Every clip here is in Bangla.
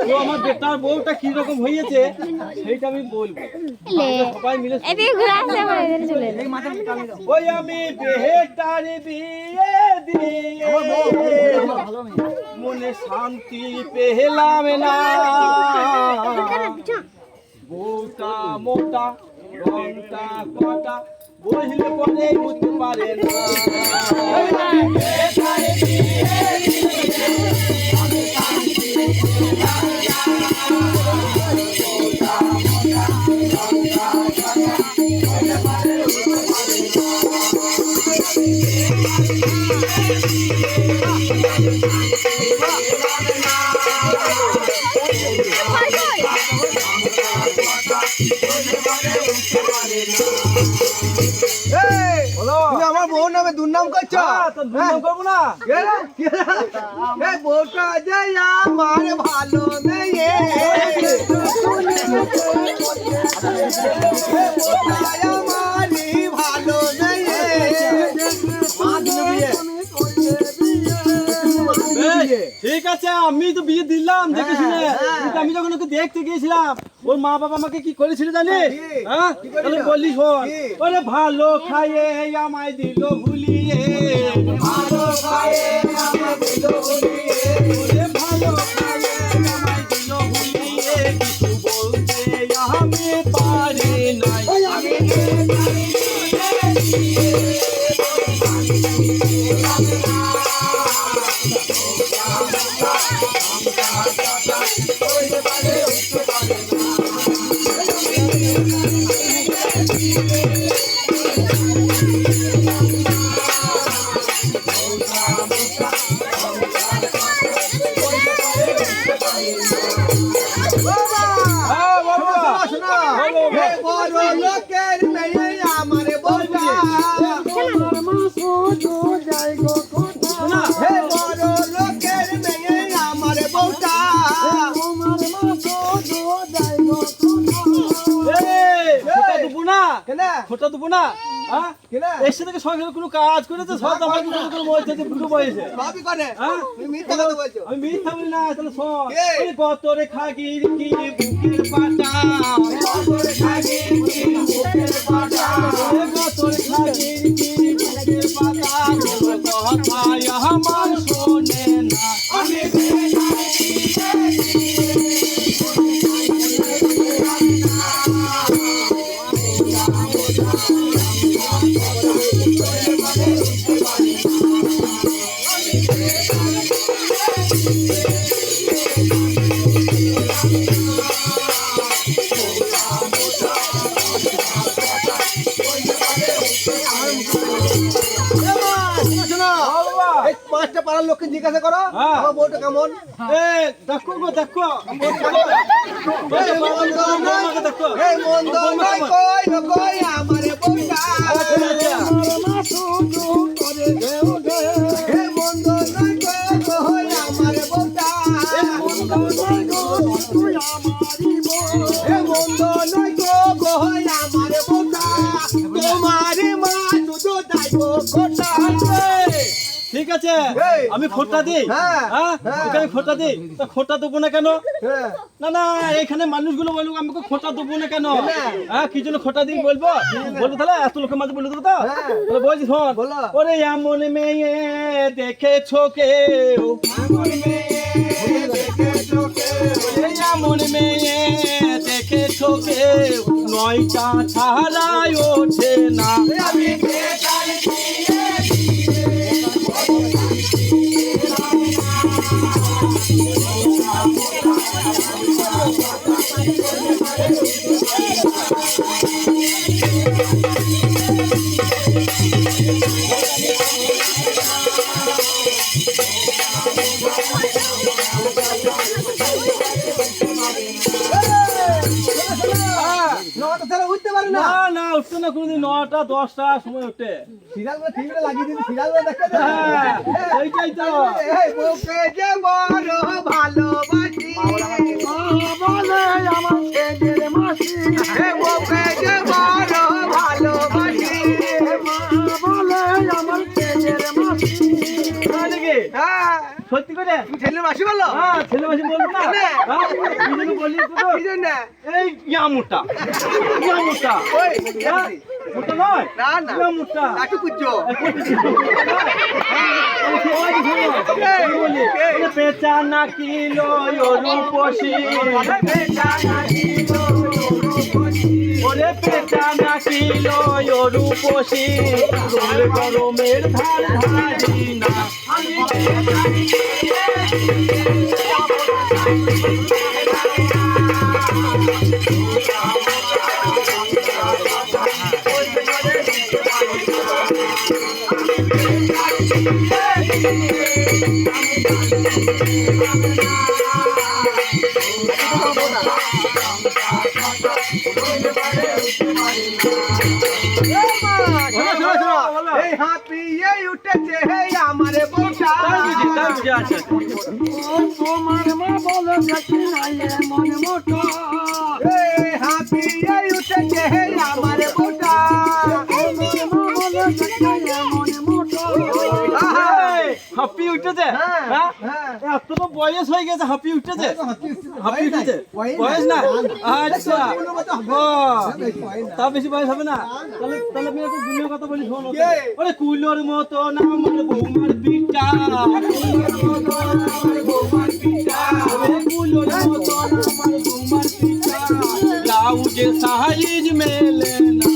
তো আমার বেটার বউটা কি রকম হয়েছে সেইটা আমি বলবো। সবাই মিলে ওই আমি বেটার বিয়ে দিয়ে মনে শান্তি পেলাম না, বউটা মোটা রংটা কটা বসলে পরে বুঝতে পারে না। আমার বউর নামে দুর্নাম করছো? দুর্নাম করবো না, বউটা যে আমার ভালো মেয়ে, আমারই ভালো মেয়ে। ঠিক আছে আমি তো বিয়ে দিলাম দেখে শুনে, কিন্তু আমি যখন ওকে দেখতে গিয়েছিলাম ওর মা বাবা আমাকে কি করেছিল জানিস? হ্যাঁ বললি শোন, ওরে ভালো খাইয়ে আমায় দিল ভুলিয়ে, ভালো খাইয়ে আমায় দিল ভুলিয়ে, ভালো খাইয়ে আমায় দিল ভুলিয়ে, কিছু বলতে আমি পারি নাই। লোকের মেয়ে আমার বউটা, বড় লোকের মেয়ে আমার বউটা, খোটা দেবো না। এসে থেকে সঙ্গে কোনো কাজ করেছে সব আমাকে কোনো বয়সে বুড়ো বয়সে আমি মিথ্যা বলি না। তাহলে শোন, কত রে খাগির কি বুকের পাটা, কত রে খাগির কি বুকের পাটা, কত রে খাগির কি বুকের পাটা, কথা আমার শোনে না। আমি পাঁচটা পাড়ার লোককে জিজ্ঞাসা করো আমার বউটা কেমন। দেখো গো দেখো, মন্দ নয় কই কই আমার বউটা, মন্দ নয় কই আমার বউটা, মন্দ নয় কই আমার বউটা, তোমার মা দুধ দাইব কোটা। ঠিক আছে আমি খোটা দিই, আমি খোটা দিই, তা খোটা দেবো না কেন? না না এখানে মানুষগুলো বলবো আমাকে খোটা দেবো না কেন? হ্যাঁ কি জন্য খোটা দিই বলবো বলবো, তাহলে এত লোকের মাঝে বলে দেবো। তো বলছি শোন, ওরে এমন মেয়ে দেখেছো কেউ, এমন মেয়ে দেখেছো কেউ, নয়টা ছাড়াই ওঠে না। আমি উঠতে পারে না, না উঠতে না কোনদিন 9টা 10টা সময় উঠে সিরিয়াল টিভিতে লাগিয়ে দিন, সিরিয়াল দেখে এইটাই তো। ওকে যে বড় ভালোবাসি বলে আমার ছেলের মাসি, ওকে যে বড় ভালোবাসি বলে আমার ছেলের মাসি। সত্যি করে ছেলে মাসি বললো হ্যাঁ ছেলে মাসি বলবো না কেনে? হ্যাঁ, কি জন্য বললি তো তো? কি জন্য এই ইয়া মোটা ওই হ্যাঁ? মোটা নয় না না ইয়া মোটা একটু কুচ্ছো পেঁচা না কিলো রূপসী ওরে পেঁচা না কিলো রূপসী গরমের ধার ধারি না আমি এই হাঁপিয়ে উঠেছে হে আমার বোটা তোমার মা বলে দেখি নাই মনে মোটা এই হাঁপিয়ে উঠেছে হে আমার বোটা তোমার মা বলে দেখি নাই মনে মোটা হাঁপি উঠেছে হ্যাঁ, হ্যাঁ? হ্যাঁ। এত তো বয়স হয়ে গেছে হাঁপি উঠেছে হাঁপি উঠেছে বয়স না আচ্ছা তা বেশি বয়স হবে না তাহলে তাহলে আমি একটু গুলির কথা বলি শোনো ওরে কুলোর মতো না আমার বৌমার পিঠা কুলোর মতো না আমার বৌমার পিঠা ব্লাউজে সাইজ মেলে না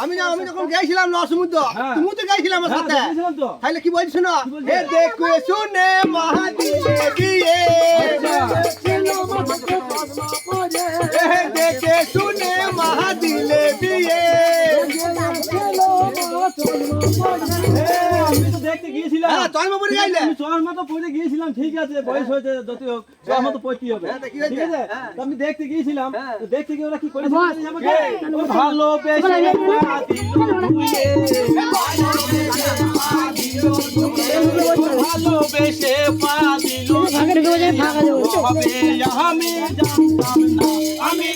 আমি যখন গেছিলাম না সমুদ্র হ্যাঁ। তুমি তো গেছিলাম আমার হ্যাঁ, সাথে দেখেছিলাম তো। তাহলে কি বলছো না বলছে? এ দেখো শুনে মহাদিলে দিয়ে এ দেখে শুনে মহাদিলে দিয়ে আমি তো দেখতে গিয়েছিলাম হ্যাঁ তোর মা পড়ে গাইলে আমি চশমা তো পরে গিয়েছিলাম ঠিক আছে বয়স হয়েছে যত হোক চশমা তো পড়তেই হবে হ্যাঁ, তা কি হয়েছে? ঠিক আছে হ্যাঁ। তো আমি দেখতে গিয়েছিলাম হ্যাঁ। তো দেখতে গিয়ে ওরা কি করেছিল জানিস আমাকে? ও ভালোবেসে ভালোবেসে পা দিল হবে আমি জানতাম না আমি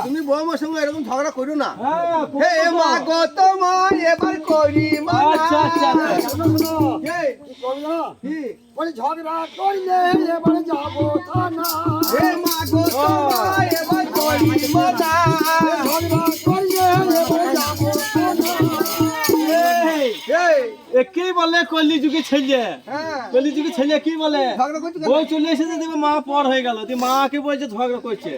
তুমি বৌমার সঙ্গে এরকম ঝগড়া করো না হ্যাঁ হে মা গো তোমায় এবার করি আচ্ছা আচ্ছা বলে ঝগড়া করলে এবার যাবো থানা হে মা গো তোমায় এবার করি মানা ঝগড়া করলে এবার যাবো থানা একেই বলে কলি যুগে ছেলে হ্যাঁ কলি যুগে ছেলে কি বলে ঝগড়া করছো কেন? বউ চলে এসেছে দেখবে মা পর হয়ে গেল দিয়ে মাকে বলছে ঝগড়া করছে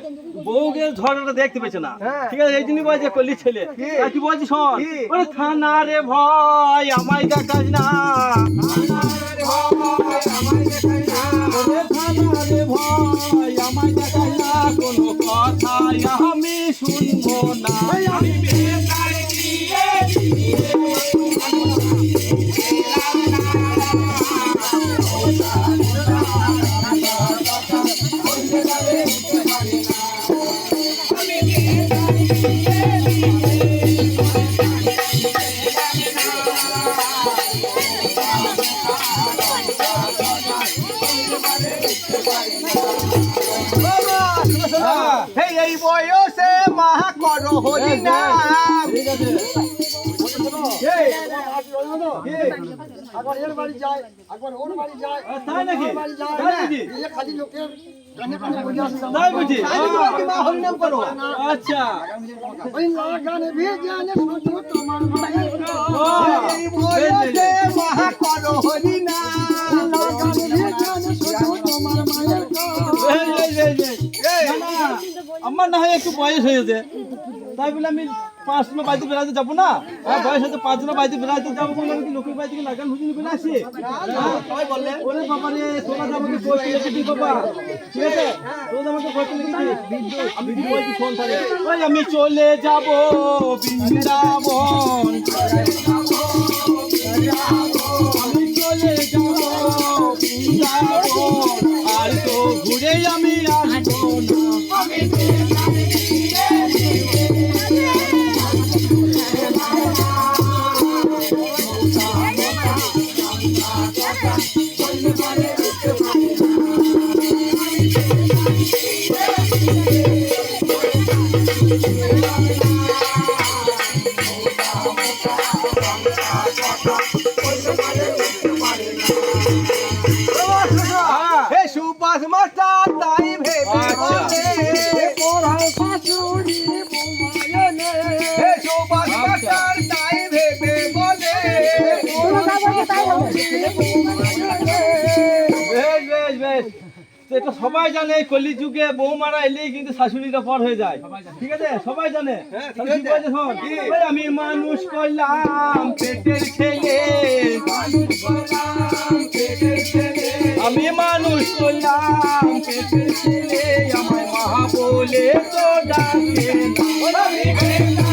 বউকে ঝগড়াটা দেখতে পেছে না হ্যাঁ। ঠিক আছে এই জন্যই বলছে কলি ছেলে কি? আর কি বলছি শোন কি? ওরে থানা রে ভয় আমায় দেখাস না ওরে থানা রে ভয় আমায় দেখাস না কোনো কথা আমি শুনবো না আমি বেকার হে এই বয়সে মা করো হরি নাম ঠিক আছে একবার এর বাড়ি যায় একবার ওর বাড়ি যায় তাই নাকি ওর বাড়ি যায় তাই নাকি এই খালি লোকের কানে কানে বলে আসে তাই বুঝি আমি তোমাকে মা হরি নাম করো আচ্ছা ওই লাগানে ভেজানে শুধু তোমার মায়ের ও, এই বয়সে মা করো হরি নাম লাগানে ভেজানে শুধু তোমার মায়ের এই, না, না, আমার না হয় একটু বয়স হয়েছে তাই বলে আমি 5 জনের বাড়িতে বেড়াতে যাবো না? হ্যাঁ, বয়স হচ্ছে 5 জনের বাড়িতে বেড়াতে যাবো বলে আমি কি লোকের বাড়ি থেকে লাগান হুজুরি করে আসি? ওরে বাবা রে, তোরা তো আমাকে কষ্ট লেগেছিস বাবা, ঠিক আছে? তোরা তো আমাকে কষ্ট লেগেছিস। আমি কি বলছি শোন তাহলে। ওই আমি চলে যাবো বৃন্দাবন, আমি চলে যাবো বৃন্দাবন, আর তো ঘুরে আমি আসবো না। হে সুভাষ মাস্টার তাই ভেবে বলে হে সুভাষ মাস্টার তাই ভেবে বলে বেশ বেশ বেশ, এটা সবাই জানে কলিযুগে বৌমারা এলেই কিন্তু শাশুড়িটা পর হয়ে যায়, ঠিক আছে? সবাই জানে। তাহলে কি বলছে শোন, ওই আমি মানুষ করলাম পেটের ছেলে, আমি মানুষ করলাম পেটের ছেলে, আমার মা বলে তো ডাকে না।